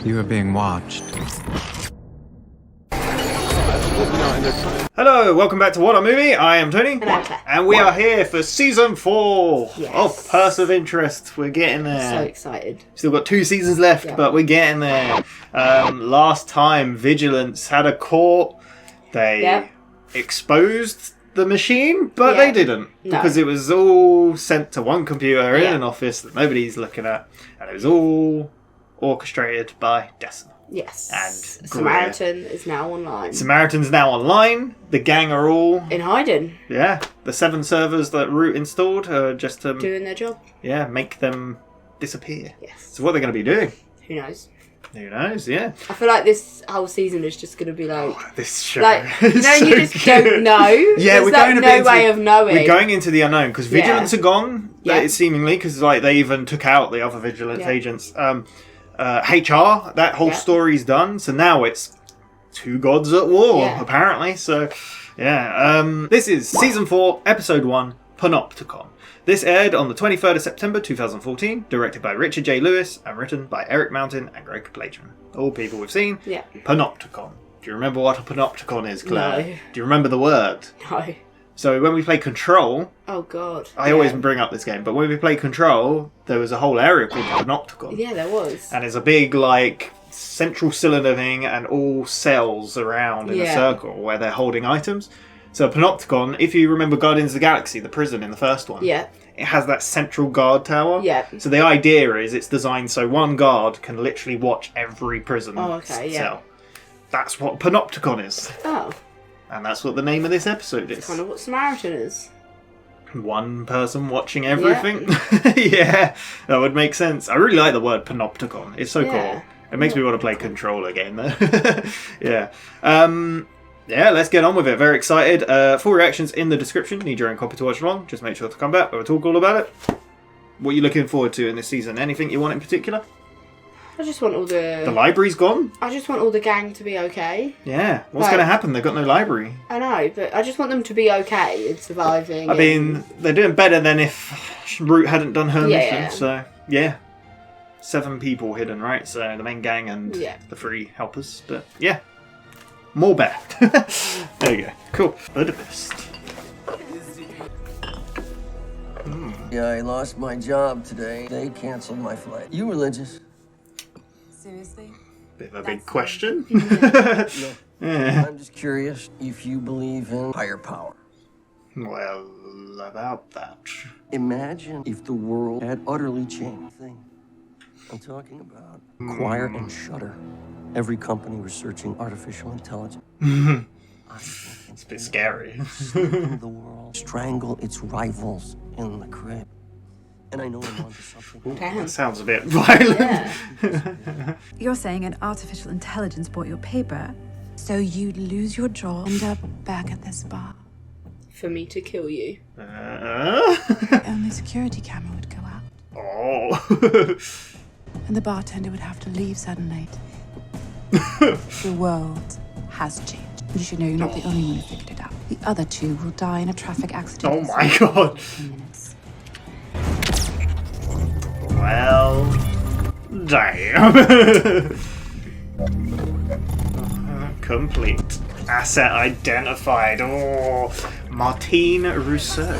You are being watched. Hello, welcome back to WhatAreMovie. I am Tony. And I'm Claire. And we are here for Season 4 Yes. of Purse of Interest. We're getting there. So excited. Still got 2 seasons left, Yeah. but we're getting there. Last time, Vigilance had a court. They exposed the machine, but they didn't. No. Because it was all sent to one computer in Yeah. an office that nobody's looking at. And it was all orchestrated by Decima. Yes. And Samaritan is now online. Samaritan's now online. The gang are all... In hiding. Yeah, the 7 servers that Root installed are just to Doing their job. make them disappear. Yes. So what are they going to be doing? Who knows? Who knows, yeah. I feel like this whole season is just going to be like... This show Like, is so you just good. don't know. Yeah, There's we're like going a no bit into way of knowing. We're going into the unknown, because Vigilance are gone, seemingly, because like, they even took out the other Vigilance agents. HR, that whole story's done, so now it's 2 gods at war, apparently. So, this is Season 4, Episode 1, Panopticon. This aired on the 23rd of September 2014, directed by Richard J. Lewis, and written by Erik Mountain and Greg Plageman. All people we've seen. Yeah. Panopticon. Do you remember what a Panopticon is, Claire? No. Do you remember the word? No. So when we play Control... Oh, God. I always bring up this game, but when we play Control, there was a whole area called Panopticon. Yeah, there was. And it's a big, like, central cylinder thing and all cells around in a circle where they're holding items. So Panopticon, if you remember Guardians of the Galaxy, the prison in the first one, it has that central guard tower. Yeah. So the idea is it's designed so one guard can literally watch every prison cell. That's what Panopticon is. Oh. And that's what the name of this episode is. It's kind of what Samaritan is. One person watching everything. Yeah, that would make sense. I really like the word Panopticon. It's so cool. It makes me want to play Control again, though. Let's get on with it. Very excited. Full reactions in the description. Need your own copy to watch along. Just make sure to come back. We'll talk all about it. What are you looking forward to in this season? Anything you want in particular? I just want all the... The library's gone? I just want all the gang to be okay. Yeah. What's going to happen? They've got no library. I know, but I just want them to be okay and surviving. I mean, they're doing better than if Root hadn't done her mission. So, 7 people hidden, right? So, the main gang and the 3 helpers. But, more better. There you go. Cool. Budapest. Yeah, I lost my job today. They canceled my flight. You religious? Seriously? Bit of a big question. I'm just curious if you believe in higher power. Well, about that. Imagine if the world had utterly changed. I'm talking about Acquire and Shudder. Every company researching artificial intelligence. It's a bit scary. The world strangle its rivals in the crib. And I know I'm onto something. That sounds a bit violent. Yeah. You're saying an artificial intelligence bought your paper, so you'd lose your job and end up back at this bar. For me to kill you. The only security camera would go out. Oh. And the bartender would have to leave suddenly. The world has changed. You should know you're not the only one who figured it out. The other 2 will die in a traffic accident. Oh my god. 10 minutes. Well, damn. Complete. Asset identified. Oh, Martine Rousseau.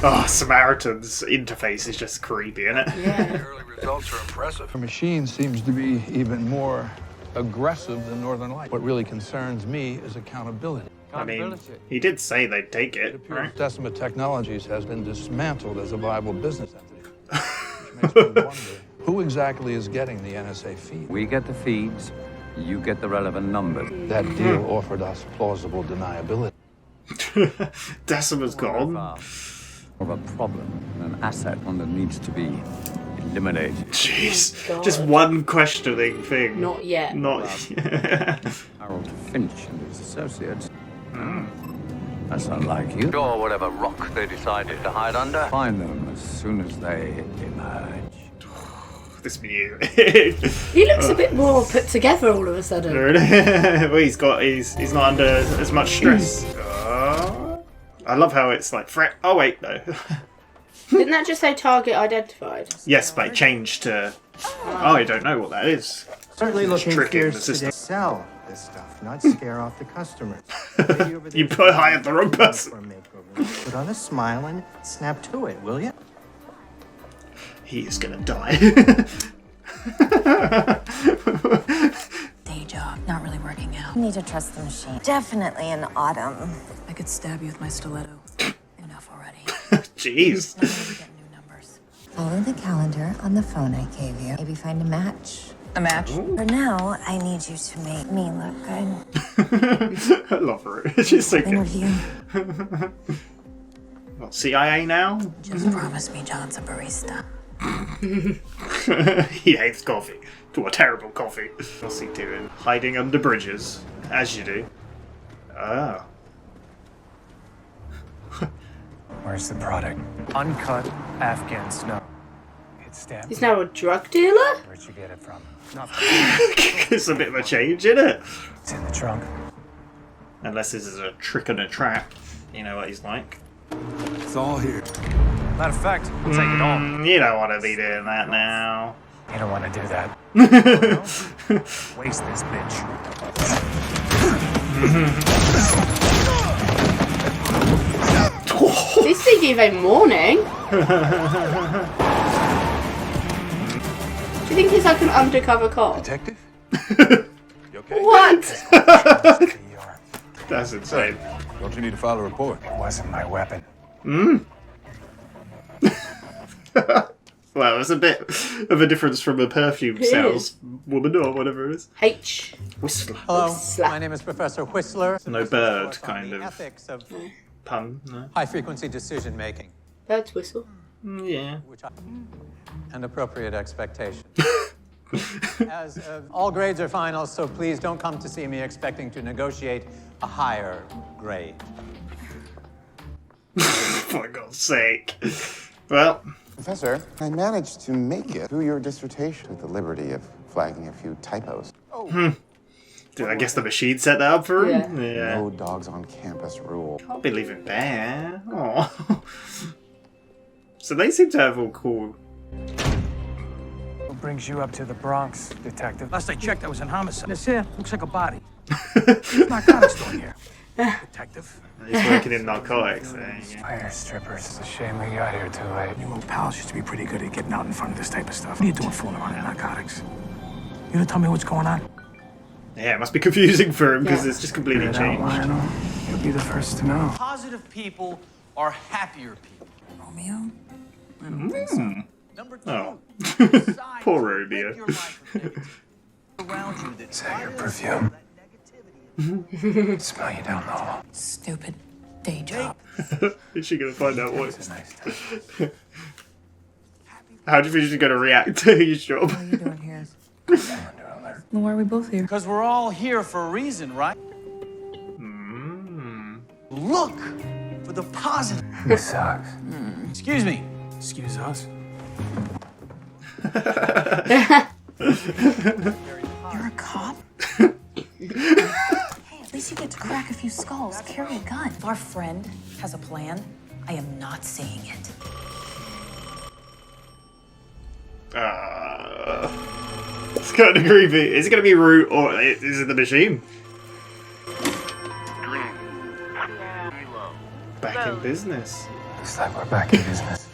Oh, Samaritan's interface is just creepy, isn't it? Yeah. Early results are impressive. The machine seems to be even more aggressive than Northern Light. What really concerns me is accountability. I mean, he did say they'd take It it, appears right? Decima Technologies has been dismantled as a viable business entity. Which makes me wonder, who exactly is getting the NSA feed? We get the feeds, you get the relevant numbers. That deal offered us plausible deniability. Decima's gone. Of a problem, an asset, one that needs to be eliminated. Jeez, God. just one questioning thing. Not yet. Not. Harold Finch and his associates. That's unlike you. Or whatever rock they decided to hide under. Find them as soon as they emerge. This view. He looks a bit more put together all of a sudden. Well, he's not under as much stress. I love how it's like threat. Oh wait, no. Didn't that just say target identified? Yes, but it changed to Oh, I don't know what that is. Certainly looking Tricking the fierce today. system. Sell this stuff, not scare off the customers. You hired the wrong person. Put on a smile and snap to it, will you? He is gonna die. Day job, not really working out. You need to trust the machine. Definitely in autumn. I could stab you with my stiletto. Enough already. Jeez. Now we get new numbers. Follow the calendar on the phone I gave you. Maybe find a match. A match? For now, I need you to make me look good. I love her. She's so good. Interview. What, CIA now? Just promise me John's a barista. He hates coffee. What a terrible coffee. What's he doing? Hiding under bridges. As you do. Ah. Where's the product? Uncut Afghan snow. It's stamped. He's now a drug dealer? Where'd you get it from? It's a bit of a change, isn't it? It's in the trunk. Unless this is a trick and a trap. You know what he's like. It's all here. Matter of fact, we'll take it all. You don't want to be doing that now. You don't want to do that. Waste this bitch. This thing gave a warning. Do you think he's like an undercover cop? Detective? You okay? What? That's insane. Don't you need to file a report? It wasn't my weapon. Well, it's a bit of a difference from a perfume sales woman or whatever it is. H. Whistler. Hello, Whistler. my name is Professor Whistler. No bird kind of Ethics of pun, no? high-frequency decision-making Bird's whistle. Yeah. and appropriate expectation. As all grades are final, so please don't come to see me expecting to negotiate a higher grade. For God's sake. Well, Professor, I managed to make it through your dissertation with the liberty of flagging a few typos. dude, I guess the machine set that up for him? Yeah. No dogs on campus rule. Can't be leaving there. Oh. So they seem to have all cool. What brings you up to the Bronx, detective? Last I checked, that was an homicide. This here looks like a body. Narcotics store here. Detective. He's working in narcotics. Yeah. Spider strippers. It's a shame we got here too late. You old pals used to be pretty good at getting out in front of this type of stuff. What are you doing fooling around in narcotics? You gonna tell me what's going on? Yeah, it must be confusing for him because it's just completely Figure it out, changed. Lionel. You'll be the first to know. Positive people are happier people. Romeo? Number two, Oh. decide Poor to Romeo. live your life with negativity around you that Is that your fires perfume? that negativity. Smell you down the hall. Stupid day job. Is she going to find out what? It's a nice touch. How do you think she's going to react to his job? What are you doing here? Under alert. Well, why are we both here? Because we're all here for a reason, right? Look for the positive. This sucks. Excuse me. Excuse us. You're a cop? Hey, at least you get to crack a few skulls. Carry a gun. If our friend has a plan, I am not seeing it. It's kind of creepy. Is it going to be Root or is it the machine? Back in business. Looks like we're back in business.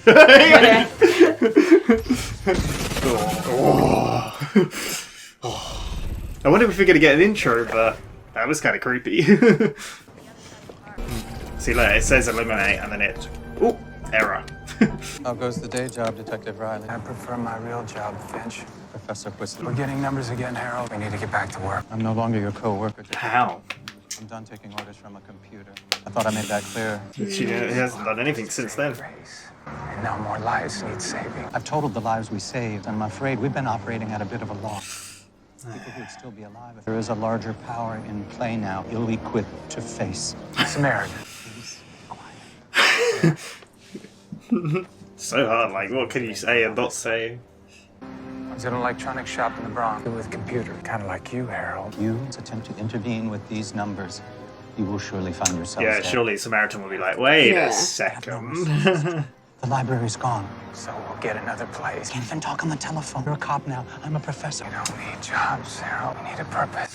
I wonder if we're going to get an intro, but that was kind of creepy. See, look, it says eliminate and then it... Oh, error. How goes the day job, Detective Riley? I prefer my real job, Finch. Professor Whistler. We're getting numbers again, Harold. We need to get back to work. I'm no longer your co-worker. How? I'm done taking orders from a computer. I thought I made that clear. She hasn't done anything since then. Race. And now more lives need saving. I've totaled the lives we saved, and I'm afraid we've been operating at a bit of a loss. People who'd still be alive if there is a larger power in play now, ill-equipped to face. Samaritan. So hard, like, what can you say and not say? I was at an electronics shop in the Bronx with a computer, kind of like you, Harold. You attempt to intervene with these numbers, you will surely find yourself Yeah, dead. surely Samaritan will be like, wait Yeah. a second. The library's gone, so we'll get another place. Can't even talk on the telephone. You're a cop now. I'm a professor. We don't need jobs, Harold. We need a purpose.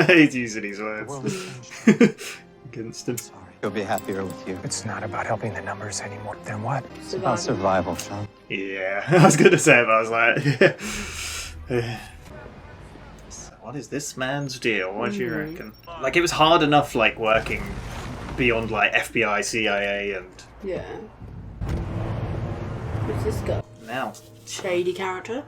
He's using his words against him. He'll be happier with you. It's not about helping the numbers anymore. Then what? It's about survival, Sean. Yeah, I was gonna say it, but I was like, so what is this man's deal? What do you reckon? Like, it was hard enough, like, working beyond, like, FBI, CIA, and... Yeah. What's this guy? Now. Shady character.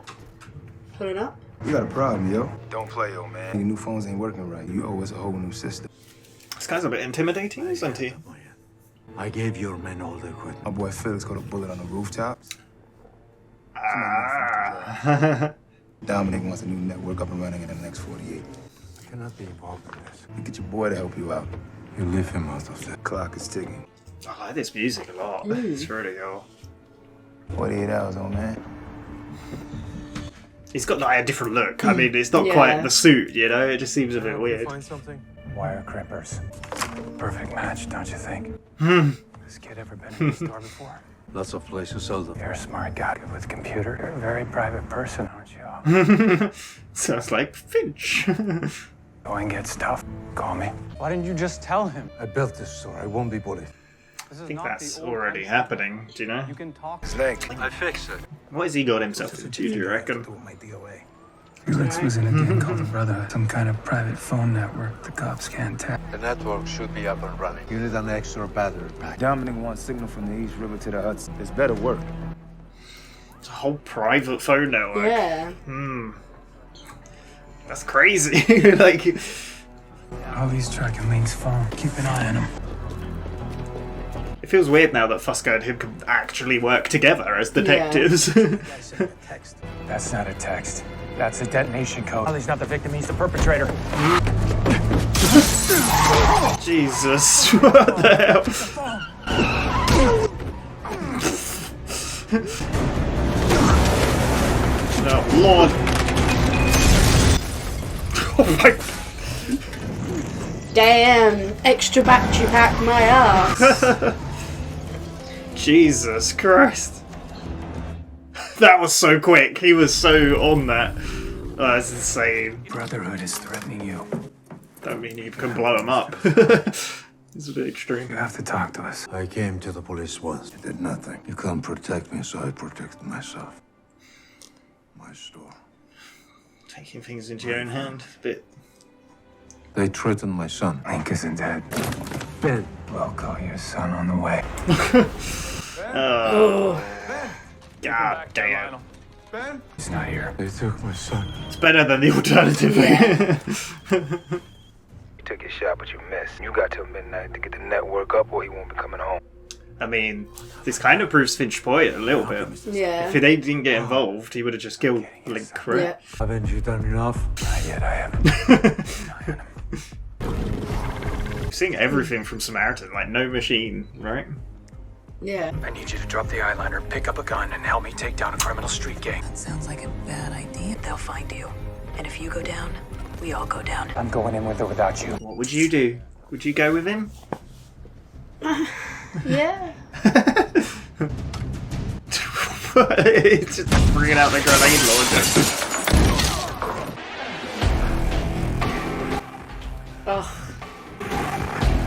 Pulling up. You got a problem, yo. Don't play, yo, man. Your new phones ain't working right. You owe us a whole new system. This guy's a bit intimidating, isn't he? I gave your men all the equipment. My boy Felix got a bullet on the rooftops. Dominic wants a new network up and running in the next 48. I cannot be involved in this. You get your boy to help you out. You leave him out of the clock is ticking. I like this music a lot. It's really cool. 48 hours, old man. He's got like a different look. I mean, it's not quite the suit, you know? It just seems a bit weird. Find something? Wire crimpers. Perfect match, don't you think? This kid ever been in a store before? Lots of places sell them. You're a smart guy good with computer. You're a very private person, aren't you? Sounds like Finch. Go and get stuff. Call me. Why didn't you just tell him? I built this store. I won't be bullied. I think that's already happening, do you know? You can talk. Snake. I fixed it. What has he got himself into, do you reckon? Felix was in a thing called the Brotherhood, some kind of private phone network the cops can't tap. The network should be up and running. You need an extra battery pack. Dominic wants signal from the East River to the Hudson. It's better work. It's a whole private phone network. Yeah. That's crazy. Like, All these tracking links phone. Keep an eye on them. it feels weird now that Fusco and him can actually work together as detectives. That's not a text. That's a detonation code. He's not the victim, he's the perpetrator. Jesus, what the hell? Oh, Lord. Oh my... Damn, extra battery pack my ass. Jesus Christ. That was so quick. He was so on that. Oh, that's insane. Brotherhood is threatening you. Don't mean you can blow him up. It's a bit extreme. You have to talk to us. I came to the police once. You did nothing. You couldn't protect me, so I protected myself. My store. Taking things into your own hand. A bit. They threatened my son. Link isn't dead. Ben. We'll call your son on the way. God damn. Ben? He's not here. They took my son. It's better than the alternative. You took your shot, but you missed. You got till midnight to get the network up, or he won't be coming home. I mean, this kind of proves Finch's point a little bit. Yeah. If they didn't get involved, he would have just killed Link, right? Yeah. Haven't you done enough? Not yet, I haven't. We're seeing everything from Samaritan, like no machine, right? Yeah. I need you to drop the eyeliner, pick up a gun, and help me take down a criminal street gang. That sounds like a bad idea. They'll find you. And if you go down, we all go down. I'm going in with or without you. What would you do? Would you go with him? Yeah. It's just bringing out the grenade launcher. Oh.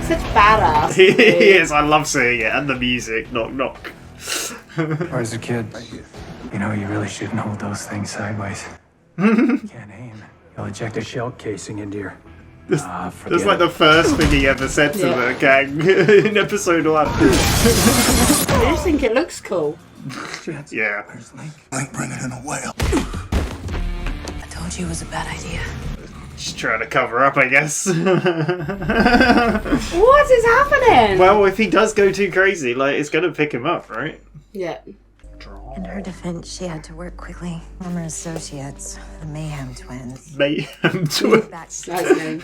Such badass. He is. I love seeing it. And the music. Knock, knock. Where's the kid? You know, you really shouldn't hold those things sideways. You can't aim. You'll eject a shell casing into your... That's like the first thing he ever said to the gang in episode 1. I just think it looks cool. Yeah. Link bringing in a whale. I told you it was a bad idea. Just trying to cover up, I guess. What is happening? Well, if he does go too crazy, like, it's going to pick him up, right? Yeah. In her defense, she had to work quickly. Former associates, the Mayhem twins. Mayhem twins. That's name.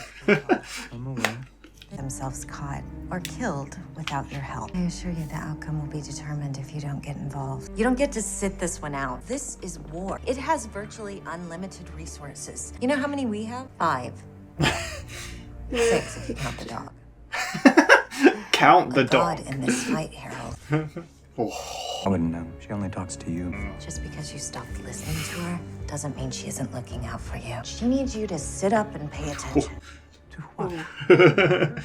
Themselves caught or killed without your help. I assure you the outcome will be determined if you don't get involved. You don't get to sit this one out. This is war. It has virtually unlimited resources. You know how many we have? 5. 6 if you count the dog. Count the dog. God in this fight, Harold. I wouldn't know. She only talks to you. Just because you stopped listening to her doesn't mean she isn't looking out for you. She needs you to sit up and pay attention. To what?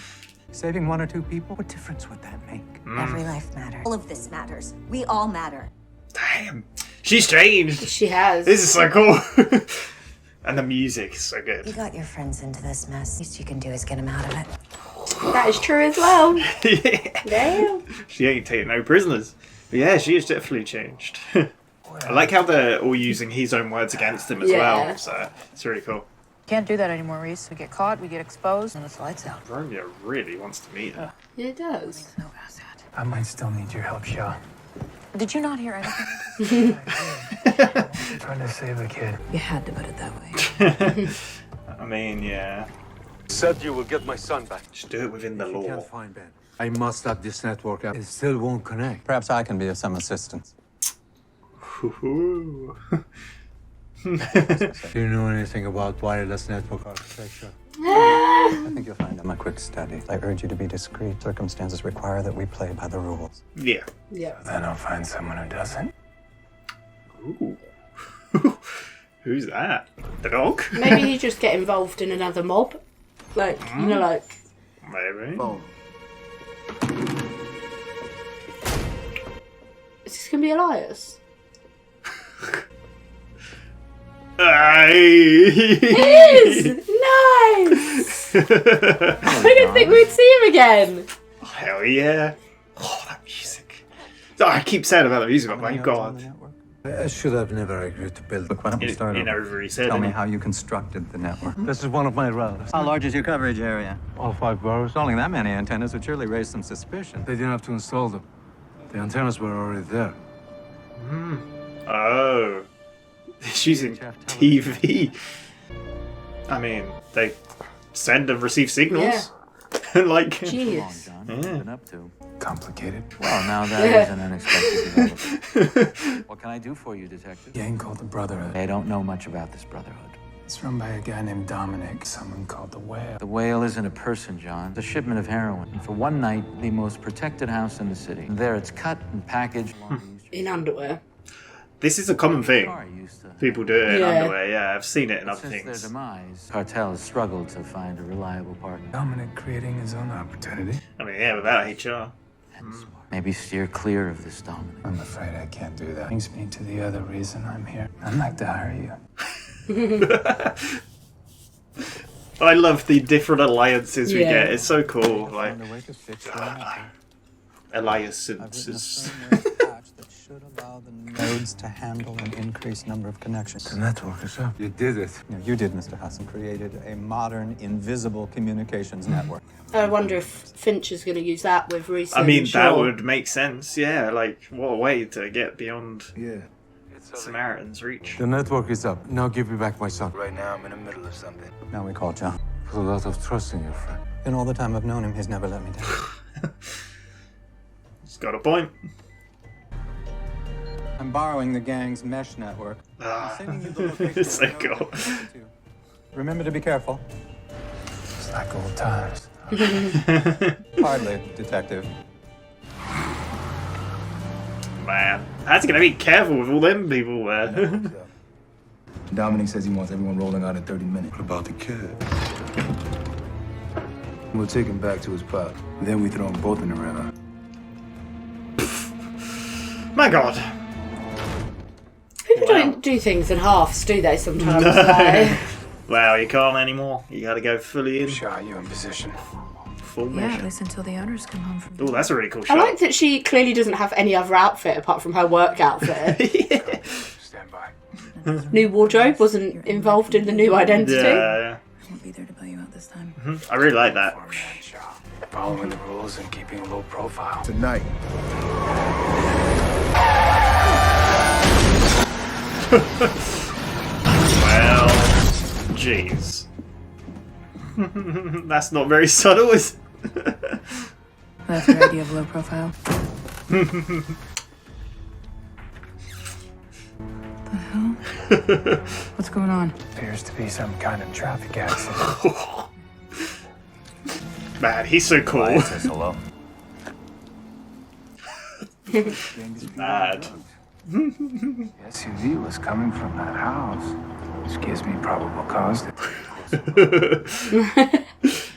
Saving 1 or 2 people? What difference would that make? Every life matters. All of this matters. We all matter. Damn. She's changed. She has. This is so cool. And the music is so good. You got your friends into this mess. Least you can do is get them out of it. That is true as well. Yeah. Damn. She ain't taking no prisoners. But yeah, she has definitely changed. I like how they're all using his own words against him as well. So it's really cool. Can't do that anymore, Reese. We get caught, we get exposed, and it's lights out. Romeo really wants to meet her. Yeah, it does. I might still need your help, Shaw. Did you not hear anything? Trying to save a kid. You had to put it that way. I mean, yeah. Said you will get my son back. Just do it within the You law. can't find Ben. I must have this network up. It still won't connect. Perhaps I can be of some assistance. Ooh. Do you know anything about wireless network architecture? I think you'll find them a quick study. I urge you to be discreet. Circumstances require that we play by the rules. Yeah. Yeah. Then I'll find someone who doesn't. Ooh. Who's that? The dog? Maybe you just get involved in another mob. Like, you know, like... Maybe. Phone. Is this going to be Elias? It is! Nice! I didn't think we'd see him again. Oh, hell yeah. Oh, that music. Oh, I keep saying about the music, but my god. I should have never agreed to build. Look, why don't we start You over? never really said Tell me anything. how you constructed the network. This is one of my routers. How large is your coverage area? All 5 boroughs. Installing that many antennas would surely raise some suspicion. They didn't have to install them. The antennas were already there. Oh. She's using TV. I mean, they send and receive signals. Yeah. Like, Jeez. What have you been up to? Complicated. Well, now that is an unexpected development. What can I do for you, Detective? Gang called the Brotherhood. They don't know much about this brotherhood. It's run by a guy named Dominic. Someone called the Whale. The Whale isn't a person, John. It's a shipment of heroin. And for one night, the most protected house in the city. And there it's cut and packaged. In underwear. this is a common thing. People do it in underwear. Yeah, I've seen it in other Since things. their demise, cartels struggle to find a reliable partner. Dominic creating his own opportunity. I mean, yeah, without HR. Maybe steer clear of this, Dominic. I'm afraid I can't do that. Brings me to the other reason I'm here. I'd like to hire you. I love the different alliances we get. It's so cool. Like alliances. Should allow the nodes to handle an increased number of connections. The network is up. You did it. No, you did, Mr. Hassan. Created a modern, invisible communications network. I wonder if Finch is going to use that with research. I mean, that would make sense. Yeah, like what a way to get beyond Samaritan's reach. The network is up. Now give me back my son. Right now, I'm in the middle of something. Now we call John. Put a lot of trust in your friend. In all the time I've known him, he's never let me down. He's got a point. I'm borrowing the gang's mesh network. I'm sending you the location. It's so cool. Remember to be careful. It's like old times. Hardly, Detective. Man, how's he gonna be careful with all them people there? Dominic says he wants everyone rolling out in 30 minutes. What about the kid? We'll take him back to his pop. Then we throw them both in the river. My God. People don't do things in halves, do they, sometimes? Like... Wow, you can't anymore. You gotta go fully in. Shot you in position. Full Yeah, measure. at least until the owners come home from. Oh, that's a really cool I shot. like that she clearly doesn't have any other outfit apart from her work outfit. Stand by. New wardrobe wasn't involved in the new identity. Yeah. I won't be there to bail you out this time. I really like that. Following the rules and keeping a low profile. Tonight. Well, jeez. That's not very subtle, is it? That's your idea of low profile. The hell? What's going on? Appears to be some kind of traffic accident. Man, he's so cool. Says hello. Mad. The SUV was coming from that house, which gives me probable cause to.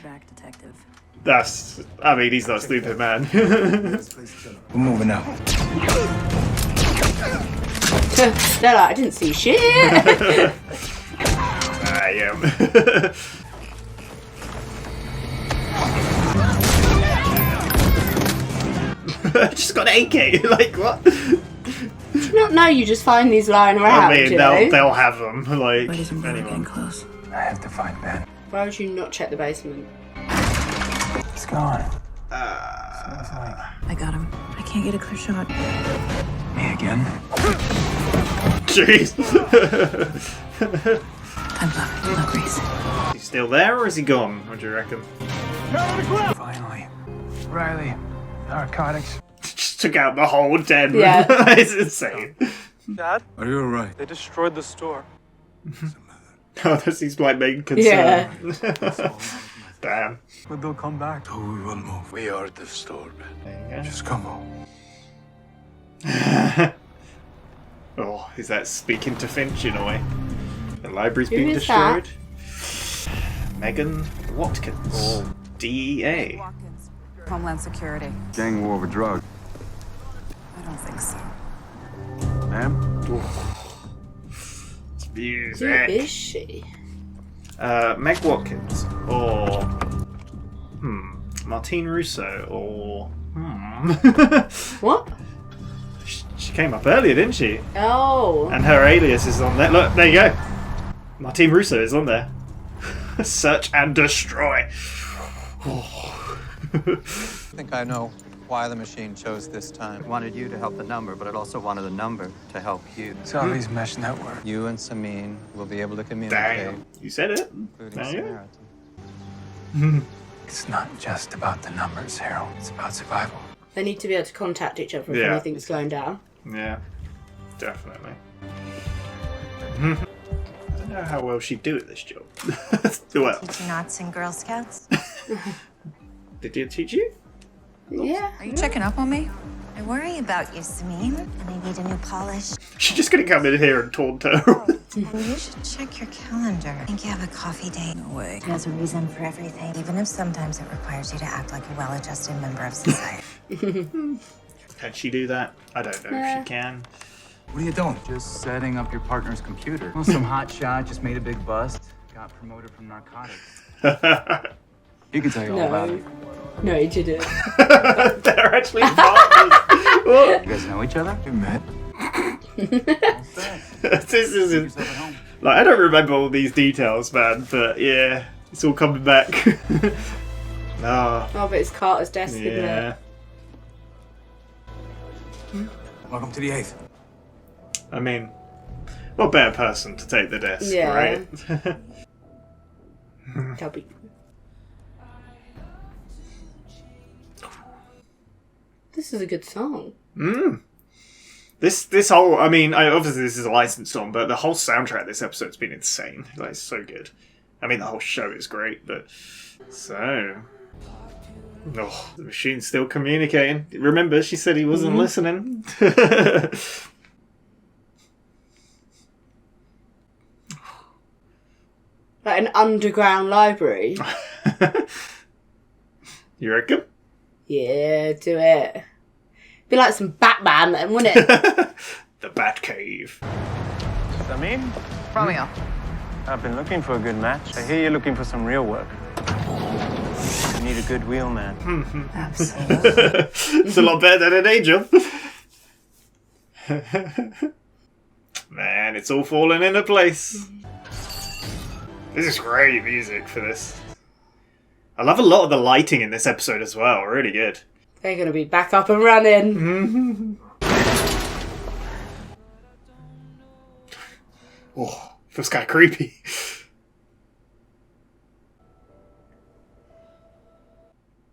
Back, detective. I mean, he's not stupid, man. We're moving out. They're like, I didn't see shit. I am. Just got an AK. Like what? Do you not know you just find these lying around? I mean, they'll have them. Like anyone. Close. I have to find Ben. Why would you not check the basement? It's gone. I got him. I can't get a clear shot. Me again? Jeez. I'm loving it. No grace. Is he still there or is he gone? What do you reckon? Finally. Riley. Narcotics. Just took out the whole den. Yeah. It's insane. Dad? Are you alright? They destroyed the store. Oh, this is like main concern. Yeah. Damn. But they'll come back. So we will move. We are the store, man. Just come home. Oh, is that speaking to Finch in a way? The library's Who been is destroyed. Megan Watkins. DEA. Homeland Security. Gang war over drugs. I don't think so. Ma'am? It's Who music. is she? Meg Watkins. Or Martine Russo. Or What? She came up earlier, didn't she? Oh. And her alias is on there. Look, there you go. Martine Russo is on there. Search and destroy. I think I know why the machine chose this time. It wanted you to help the number, but it also wanted the number to help you. Sally's mesh network. You and Samin will be able to communicate. Damn. You said it. Including There you go. Samaritan. It's not just about the numbers, Harold. It's about survival. They need to be able to contact each other if Yeah. anything's going down. Yeah, definitely. I don't know how well she'd do at this job. Well, Did you not sing Girl Scouts? did it teach you? Yeah. Are you checking up on me? I worry about you, Samin, and I need a new polish. She's just gonna come in here and taunt her. And you should check your calendar. I think you have a coffee date. No way. There's a reason for everything, even if sometimes it requires you to act like a well-adjusted member of society. Can she do that? I don't know if she can. What are you doing? Just setting up your partner's computer. Well, some hot shot just made a big bust. Got promoted from narcotics. He can tell you all about it. No, he didn't. They're actually partners. What? You guys know each other? We met. This isn't. Like, I don't remember all these details, man, but yeah, it's all coming back. Oh, but it's Carter's desk, isn't Yeah. it? Welcome to the 8th. I mean, what better person to take the desk, Yeah. right? That'll be... This is a good song. This whole, I mean, obviously this is a licensed song, but the whole soundtrack of this episode's been insane. Like, it's so good. I mean, the whole show is great, but... So... Oh, the machine's still communicating. Remember, she said he wasn't listening. Like an underground library. You reckon? Yeah, do it. Be like some Batman then, wouldn't it? The Batcave. Samin? Romeo. I've been looking for a good match. I hear you're looking for some real work. You need a good wheelman. Absolutely. It's a lot better than an angel. Man, it's all falling into place. This is great music for this. I love a lot of the lighting in this episode as well. Really good. They're going to be back up and running. Oh, feels kind of creepy.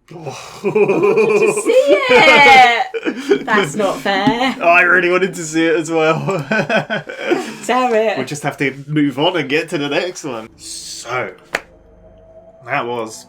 To see it! That's not fair. Oh, I really wanted to see it as well. Damn it. We'll just have to move on and get to the next one. So, that was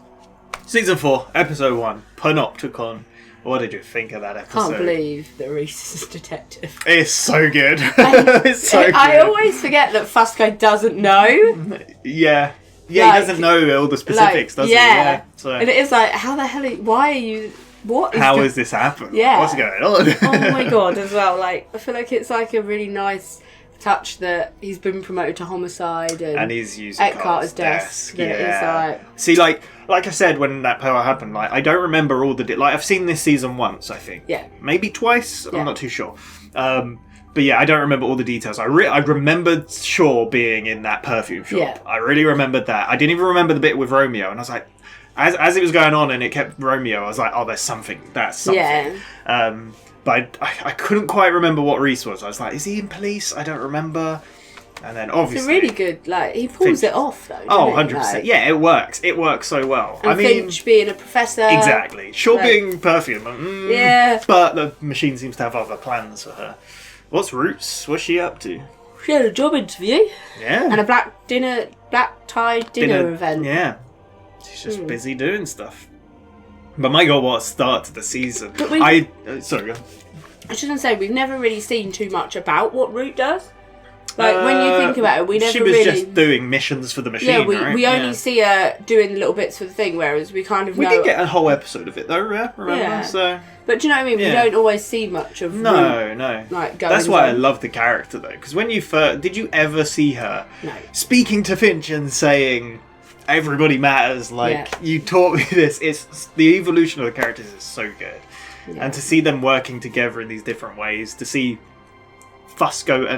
Season 4, Episode 1, Panopticon. What did you think of that episode? Can't believe that Reese is a detective. It's so good. It's so good. I always forget that Fusco doesn't know. Yeah. Yeah, he doesn't know all the specifics, does he? Yeah. So. And it is like, how the hell? Why are you? What? How has this happened? Yeah. What's going on? Oh my god! As well, like I feel like it's like a really nice touch that he's been promoted to homicide and he's using at Carter's desk. Yeah. It's like, see, like I said when that part happened, like I don't remember all the like I've seen this season once, I think. Yeah. Maybe twice. I'm not too sure. But yeah, I don't remember all the details. I remembered Shaw being in that perfume shop. Yeah. I really remembered that. I didn't even remember the bit with Romeo, and I was like, as it was going on and it kept Romeo, I was like, oh, there's something. That's something. Yeah. But I couldn't quite remember what Reese was. I was like, is he in police? I don't remember. And then obviously... It's a really good, like, he pulls it off though. Oh, doesn't 100%. Like, yeah, it works. It works so well. And I mean... Finch being a professor. Exactly. Shaw like, being perfume. Yeah. But the machine seems to have other plans for her. What's Roots? What's she up to? She had a job interview. Yeah. And a black tie dinner event. Yeah. She's just busy doing stuff. But my god, what a start to the season. Sorry, go on. I shouldn't say, we've never really seen too much about what Root does. Like, when you think about it, we never really... She was just doing missions for the machine, Yeah, right? we only see her doing little bits for the thing, whereas we kind of know... We did get a whole episode of it, though, remember? Yeah. So... But do you know what I mean? Yeah. We don't always see much of Root. No. Like, going That's why I on. love the character, though. Because when you first... Did you ever see her No. speaking to Finch and saying... Everybody matters. Like, you taught me this. It's the evolution of the characters is so good. Yeah. And to see them working together in these different ways, to see Fusco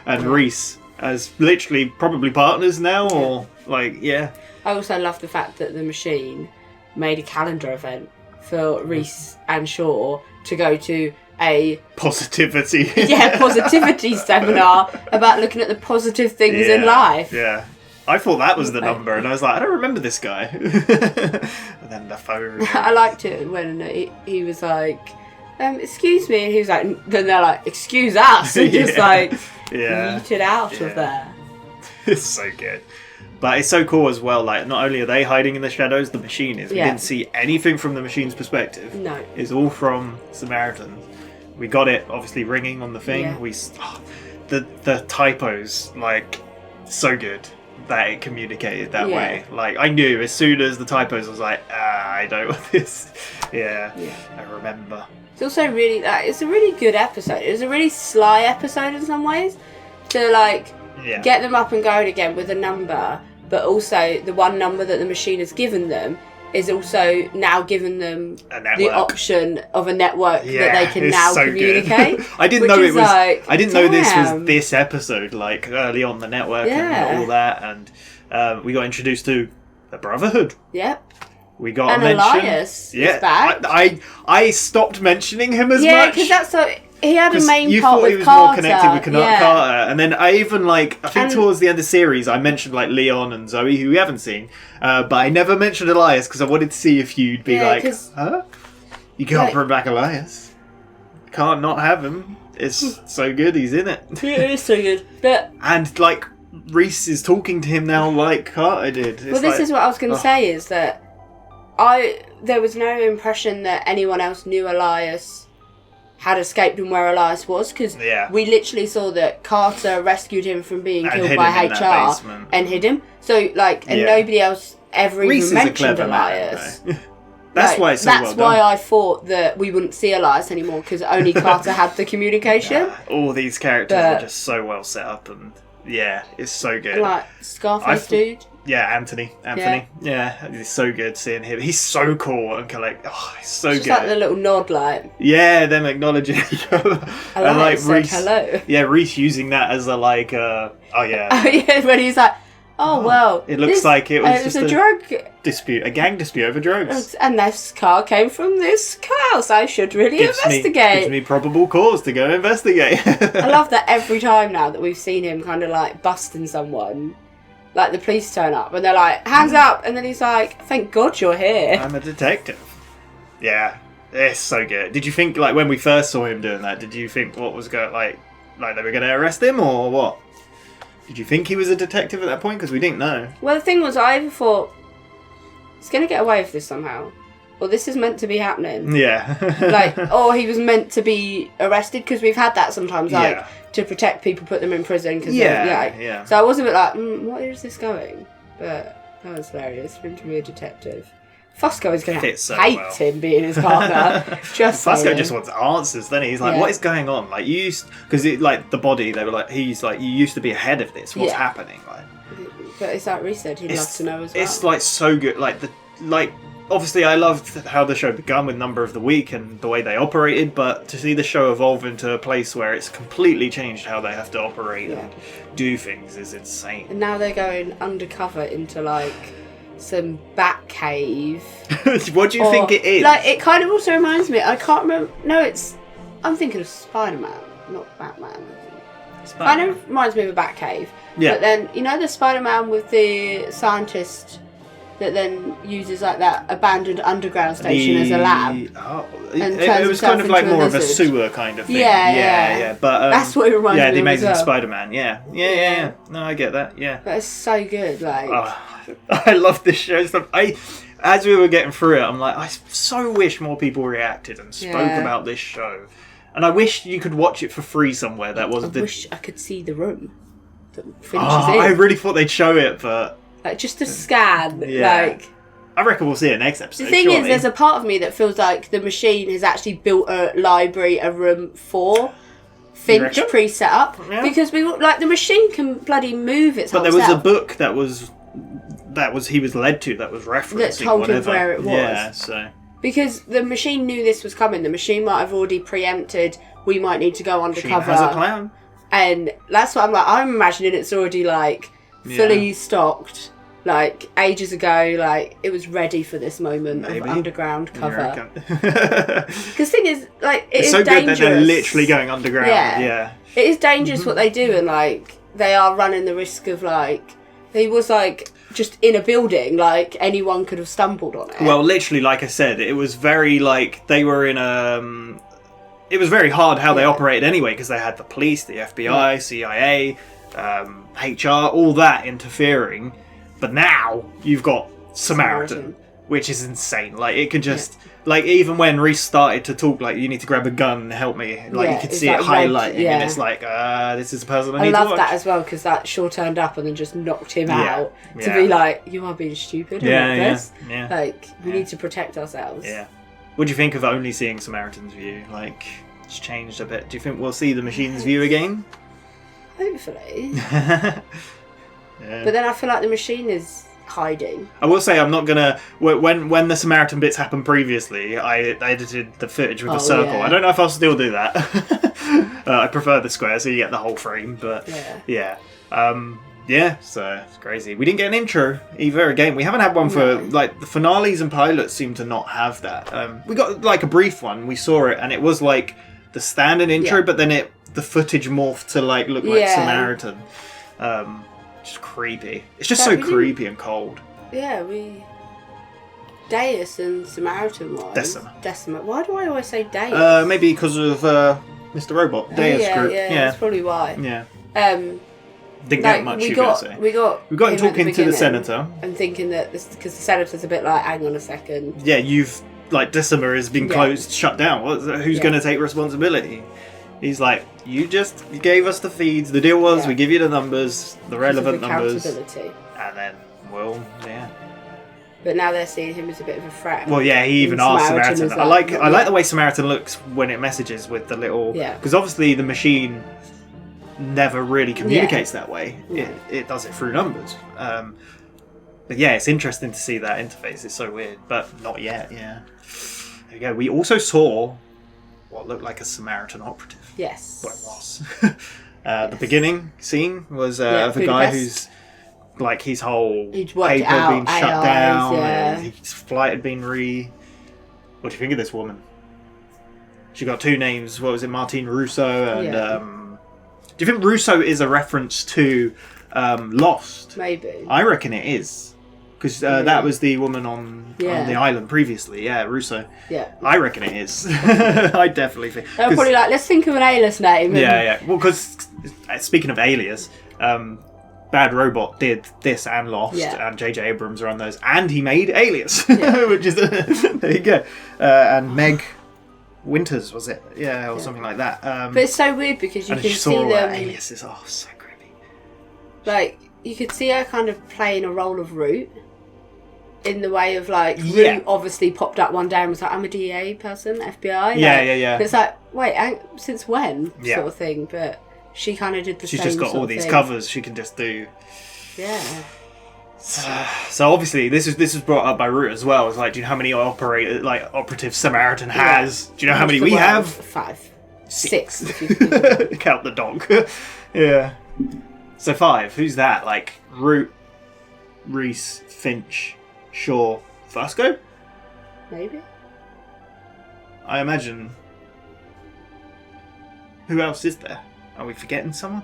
and Reese as literally probably partners now, or like, I also love the fact that the machine made a calendar event for Reese and Shaw to go to a positivity seminar about looking at the positive things in life. Yeah. I thought that was the number, and I was like, I don't remember this guy. And then the phone. I liked it when he was like, excuse me, and he was like, then they're like, excuse us, and just like, yeeted out of there. It's so good. But it's so cool as well, like, not only are they hiding in the shadows, the machine is. We didn't see anything from the machine's perspective. No. It's all from Samaritan. We got it, obviously, ringing on the thing. Yeah. The typos, like, so good that it communicated that way. Like, I knew as soon as the typos, I was like, I don't want this. I remember. It's also really, it's a really good episode. It was a really sly episode in some ways to, like, get them up and going again with a number, but also the one number that the machine has given them is also now given them the option of a network that they can now communicate. I didn't know it was. Like, I didn't know this was this episode. Like early on the network and all that, and we got introduced to the Brotherhood. Yep. We got and a mention. Elias is back. I stopped mentioning him as much. Yeah, because that's so. He had a main you part thought with he was Carter. more connected with Carter, and then I even I think towards the end of the series I mentioned like Leon and Zoe, who we haven't seen, but I never mentioned Elias because I wanted to see if you'd be like, huh? You can't bring back Elias. Can't not have him. It's so good. He's in it. It is so good, and like Reese is talking to him now like Carter did. It's this is what I was going to say is that there was no impression that anyone else knew Elias had escaped and where Elias was, because we literally saw that Carter rescued him from being killed by HR and hid him. So and nobody else ever Reese even is a mentioned clever Elias. Man, that's why it's so that's well done. why I thought that we wouldn't see Elias anymore, because only Carter had the communication. All these characters are just so well set up, and it's so good. Like Scarface dude. Yeah, Anthony. Yeah, it's so good seeing him. He's so cool and he's so just good. Like the little nod, yeah, them acknowledging each other. And Reese, hello. Yeah, Reese using that as a when he's like, well, it looks like it was just a drug dispute, a gang dispute over drugs. And this car came from this car, so I should really investigate. Gives me probable cause to go investigate. I love that every time now that we've seen him kind of busting someone. Like, the police turn up and they're like, hands up, and then he's like, thank God you're here. I'm a detective. Yeah, it's so good. Did you think, when we first saw him doing that, did you think what was going, like they were going to arrest him, or what? Did you think he was a detective at that point? Because we didn't know. Well, the thing was, I either thought, he's going to get away with this somehow, well, this is meant to be happening. Yeah. Like, or he was meant to be arrested, because we've had that sometimes, like, to protect people, put them in prison. Cause yeah. So I was a bit like, where is this going? But that was hilarious for him to be a detective. Fosco is going to hate him being his partner. Fosco just wants answers. Then he's like, "What is going on? Like you used because like the body. They were like, he's like, you used to be ahead of this. What's happening?" Like, but it's like Reese said, he'd love to know as well. It's like so good. Like obviously, I loved how the show began with Number of the Week and the way they operated. But to see the show evolve into a place where it's completely changed how they have to operate and do things is insane. And now they're going undercover into like some bat cave. What do you think it is? Like, it kind of also reminds me, I can't remember. No, I'm thinking of Spider-Man, not Batman. Kind of reminds me of a bat cave. Yeah. But then, you know the Spider-Man with the scientist that then uses like that abandoned underground station as a lab. It was kind of like more of a sewer kind of thing. Yeah. But that's what it reminds me of. Yeah, the Amazing as well. Spider-Man. Yeah. No, I get that. Yeah. But it's so good. Like, I love this show stuff. As we were getting through it, I'm like, I so wish more people reacted and spoke about this show. And I wish you could watch it for free somewhere. That was. I wish I could see the room that finishes it. I really thought they'd show it, but like just a scan. Yeah. Like, I reckon we'll see it next episode. the thing is, there's a part of me that feels like the machine has actually built a library, a room for Finch pre-set up, because the machine can bloody move its. But there was a book that was he was led to that was referencing that told him where it was. Yeah, so because the machine knew this was coming, the machine might have already preempted. We might need to go undercover. Machine has a plan, and that's what I'm like. I'm imagining it's already like fully stocked. Like ages ago, like it was ready for this moment of underground cover. Because thing is, like it's so dangerous. good that they're literally going underground. Yeah. It is dangerous what they do, and like they are running the risk of like he was like just in a building, like anyone could have stumbled on it. Well, literally, like I said, it was very like they were in a. It was very hard how they operated anyway, because they had the police, the FBI, CIA, HR, all that interfering. But now you've got Samaritan, which is insane. Like it could just like even when Reese started to talk, like you need to grab a gun and help me. Like you could see it highlighting, and it's like this is the person I need to watch. I love that as well, because that sure turned up and then just knocked him out to be like, you are being stupid. Yeah. Like we need to protect ourselves. Yeah. What do you think of only seeing Samaritan's view? Like it's changed a bit. Do you think we'll see the machine's view again? Hopefully. But then I feel like the machine is hiding. I will say I'm not gonna. When the Samaritan bits happened previously, I edited the footage with a circle. Yeah. I don't know if I'll still do that. I prefer the square, so you get the whole frame. But yeah. So it's crazy. We didn't get an intro either. Again, we haven't had one for like the finales and pilots seem to not have that. We got like a brief one. We saw it, and it was like the standard intro, but then the footage morphed to like look like Samaritan. Just creepy. It's just so creepy and cold. Yeah, Deus and Samaritan was Decima. Why do I always say Deus? Maybe because of Mr. Robot. Deus group. Yeah, that's probably why. Yeah. Didn't get much. We got him talking to the senator and thinking that because the senator's a bit like, hang on a second. Yeah, you've like Decima has been closed, shut down. Who's going to take responsibility? He's like, you gave us the feeds. The deal was we give you the numbers, the relevant numbers, and then But now they're seeing him as a bit of a threat. Well, yeah, he even asked Samaritan. I like the way Samaritan looks when it messages with the little because obviously the machine never really communicates that way. It does it through numbers. But yeah, it's interesting to see that interface. It's so weird, but not yet. Yeah. There you go. We also saw what looked like a Samaritan operative. Yes. What it was. The beginning scene was of a guy who's like his whole paper had been shut down, and his flight had been What do you think of this woman? She got two names. What was it? Martine Russo and. Do you think Russo is a reference to Lost? Maybe. I reckon it is. Because that was the woman on the island previously. Yeah, Russo. Yeah. I reckon it is. I definitely think. They're probably like, let's think of an alias name. Yeah. Well, because speaking of alias, Bad Robot did this and Lost, and J.J. Abrams are on those, and he made Alias, which is there you go, and Meg Winters was it, or something like that. But it's so weird because you can see them. Alias is so creepy. Like you could see her kind of playing a role of Root. In the way of like, Root obviously popped up one day and was like, I'm a DEA person, FBI. Yeah. It's like, wait, since when? Sort of thing. But she kind of did the same. She's just got all these covers she can just do. Yeah. So obviously this is brought up by Root as well. It's like, do you know how many operative Samaritan has? Do you know how many we have? 5. 6. If you count the dog. Yeah. So 5. Who's that? Like Root, Reese, Finch, Shaw, Fusco? Maybe. I imagine. Who else is there? Are we forgetting someone?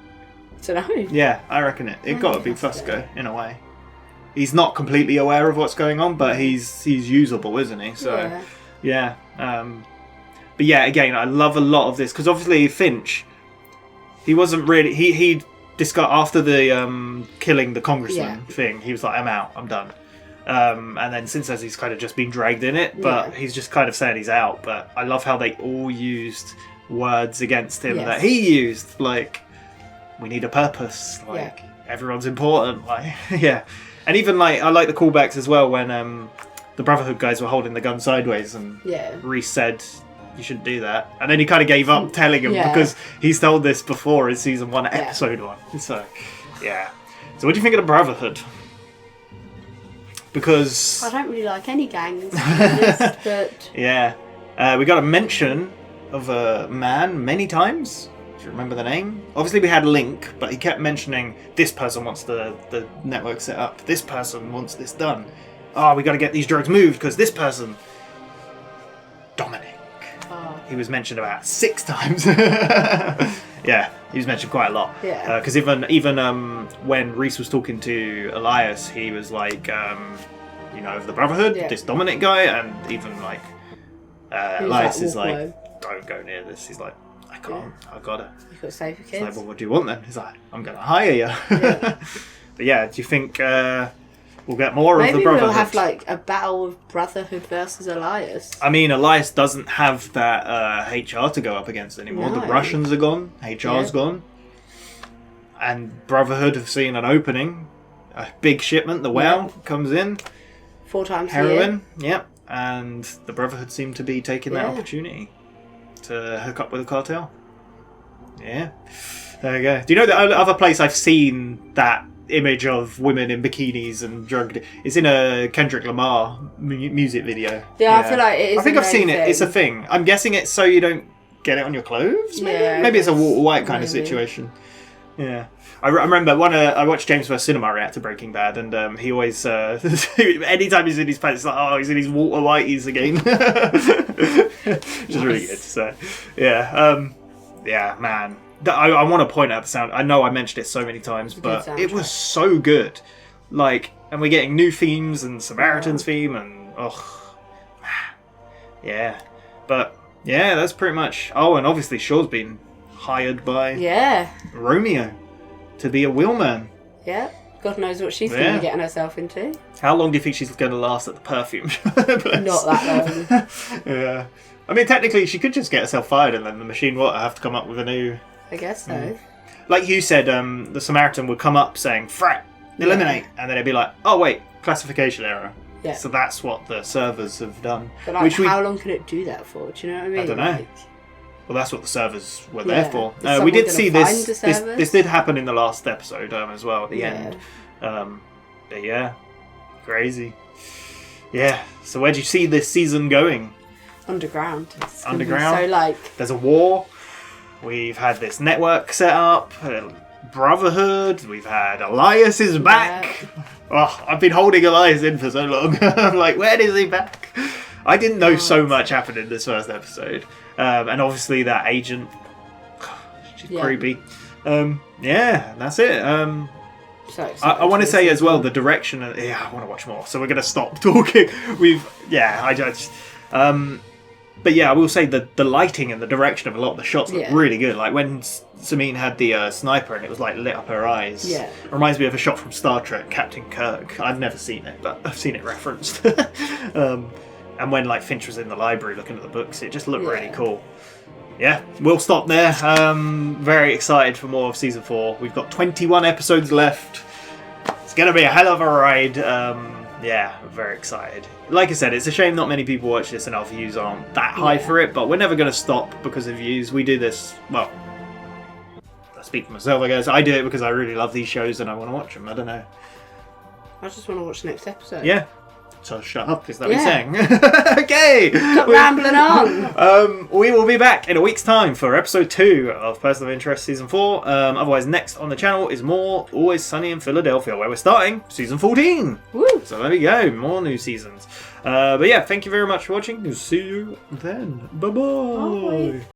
I don't know. Yeah, I reckon it got to be Fusco in a way. He's not completely aware of what's going on, but he's usable, isn't he? So yeah. But yeah, again, I love a lot of this because obviously Finch, he wasn't really he discussed after the killing the congressman thing. He was like, I'm out, I'm done. And then since then he's kind of just been dragged in it, but he's just kind of said he's out. But I love how they all used words against him that he used, like, we need a purpose, like everyone's important, like and even like I like the callbacks as well when the Brotherhood guys were holding the gun sideways and Reese said you shouldn't do that, and then he kind of gave up telling him because he's told this before in season 1 episode 1. So so what do you think of the Brotherhood? Because I don't really like any gangs, but we got a mention of a man many times. Do you remember the name? Obviously we had Link, but he kept mentioning this person wants the network set up, this person wants this done, we got to get these drugs moved because this person, Dominic, he was mentioned about 6 times. He was mentioned quite a lot. Because even when Reese was talking to Elias, he was like, of the Brotherhood, this Dominic guy, and even like Elias is like, don't go near this. He's like, I can't. I gotta. You've got to save your kids. He's like, well, what do you want then? He's like, I'm gonna hire you. But do you think we'll get more of the Brotherhood? Maybe we'll have like a battle of Brotherhood versus Elias. I mean, Elias doesn't have that HR to go up against anymore. No. The Russians are gone. HR's gone. And Brotherhood have seen an opening. A big shipment, the WoW, comes in. 4 times heroin, and the Brotherhood seem to be taking that opportunity to hook up with the cartel. Yeah. There you go. Do you know the other place I've seen that image of women in bikinis and drugged? It's in a Kendrick Lamar music video. I feel like it is. I think I've seen it. It's a thing. I'm guessing it's so you don't get it on your clothes, maybe? Maybe it's a Walter White kind of situation. Yeah. I remember I watched James vs. Cinema react to Breaking Bad, and he always, anytime he's in his pants, it's like, he's in his Walter Whiteys again. Which is really good. So, man. I want to point out the sound. I know I mentioned it so many times, but it was so good. Like, and we're getting new themes and Samaritan's theme, and but that's pretty much. Oh, and obviously Shaw's been hired by Romeo to be a wheelman. Yeah, God knows what she's going to be getting herself into. How long do you think she's going to last at the perfume place? Not that long. I mean, technically, she could just get herself fired, and then the machine will have to come up with a new. I guess so. Like you said, the Samaritan would come up saying "Frat, eliminate," and then it'd be like, "Oh wait, classification error." Yeah. So that's what the servers have done. But like, how long can it do that for? Do you know what I mean? I don't know. Well, that's what the servers were there for. We did see this. This did happen in the last episode as well at the end. But crazy. Yeah. So where do you see this season going? Underground. It's underground. So there's a war. We've had this network set up. Brotherhood. We've had Elias is back. Oh, I've been holding Elias in for so long. I'm like, when is he back? I didn't know so much happened in this first episode. And obviously that agent, she's creepy. That's it. I want to say as well the direction. I want to watch more, so we're going to stop talking. But yeah, I will say the lighting and the direction of a lot of the shots look really good. Like when Samine had the sniper and it was like lit up her eyes. Yeah. It reminds me of a shot from Star Trek, Captain Kirk. I've never seen it, but I've seen it referenced. And when like Finch was in the library looking at the books, it just looked really cool. Yeah, we'll stop there. Very excited for more of season 4. We've got 21 episodes left. It's going to be a hell of a ride. Yeah, I'm very excited. Like I said, it's a shame not many people watch this and our views aren't that high for it, but we're never going to stop because of views. We do this, well, I speak for myself, I guess. I do it because I really love these shows and I want to watch them. I don't know. I just want to watch the next episode. Yeah. So shut up, is that what you're saying? Okay! Stop rambling on! We will be back in a week's time for episode 2 of Person of Interest season 4. Otherwise, next on the channel is more Always Sunny in Philadelphia, where we're starting season 14. Woo! So there we go, more new seasons. But yeah, thank you very much for watching. See you then. Bye-bye! Bye.